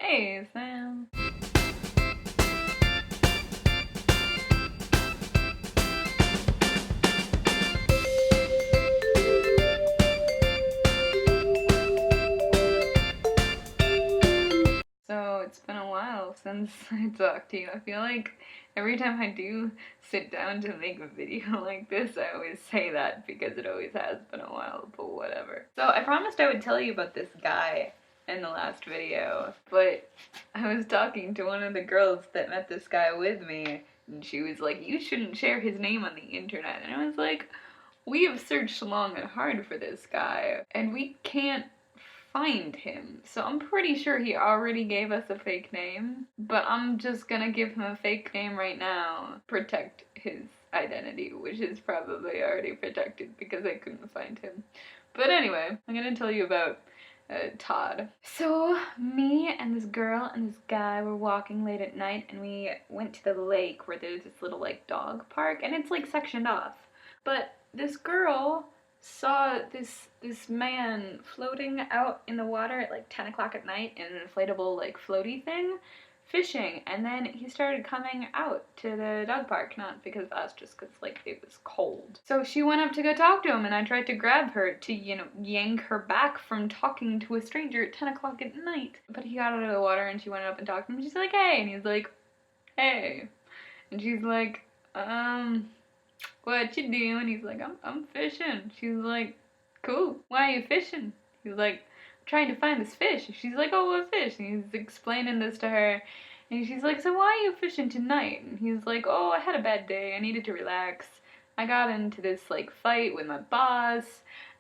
Hey, Sam. So it's been a while since I talked to you. I feel like every time I do sit down to make a video like this, I always say that because it always has been a while, but whatever. So I promised I would tell you about this guy in the last video, but I was talking to one of the girls that met this guy with me, and she was like, you shouldn't share his name on the internet. And I was like, we have searched long and hard for this guy, and we can't find him. So I'm pretty sure he already gave us a fake name, but I'm just gonna give him a fake name right now, protect his identity, which is probably already protected because I couldn't find him. But anyway, I'm gonna tell you about Todd. So me and this girl and this guy were walking late at night, and we went to the lake where there's this little like dog park, and it's like sectioned off. But this girl saw this man floating out in the water at like 10 o'clock at night in an inflatable like floaty thing, fishing, and then he started coming out to the dog park, not because of us, just because like it was cold. So she went up to go talk to him, and I tried to grab her to, yank her back from talking to a stranger at 10 o'clock at night. But he got out of the water and she went up and talked to him, and she's like, hey, and he's like, hey. And she's like, what you doing? He's like, I'm fishing. She's like, cool. Why are you fishing? He's like, trying to find this fish. She's like, oh, what fish? And he's explaining this to her. And she's like, so why are you fishing tonight? And he's like, oh, I had a bad day. I needed to relax. I got into this like fight with my boss,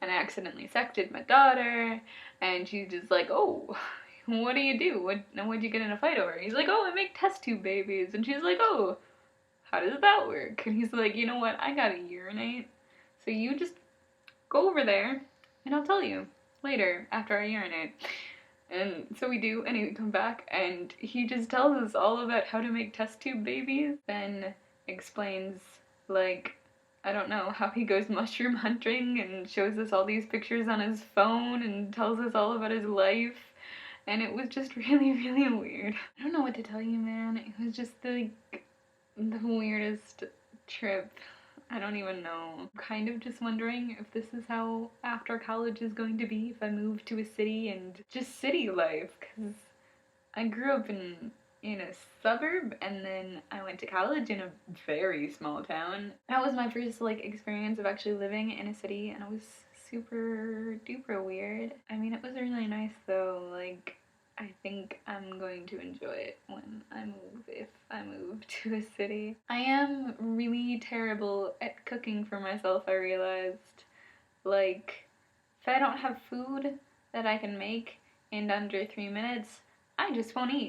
and I accidentally sexted my daughter. And she's just like, oh, what do you do? What'd you get in a fight over? He's like, oh, I make test tube babies. And she's like, oh, how does that work? And he's like, you know what? I gotta urinate. So you just go over there and I'll tell you later after I urinate. And so we do, and he come back and he just tells us all about how to make test tube babies. Then explains, like, I don't know, how he goes mushroom hunting and shows us all these pictures on his phone and tells us all about his life. And it was just really, really weird. I don't know what to tell you, man. It was just the weirdest trip. I don't even know. I'm kind of just wondering if this is how after college is going to be, if I move to a city and just city life, because I grew up in a suburb, and then I went to college in a very small town. That was my first like experience of actually living in a city, and it was super duper weird. I mean, it was really nice though. Like, I think I'm going to enjoy it when I move, if I move to a city. I am really terrible at cooking for myself, I realized. Like, if I don't have food that I can make in under 3 minutes, I just won't eat.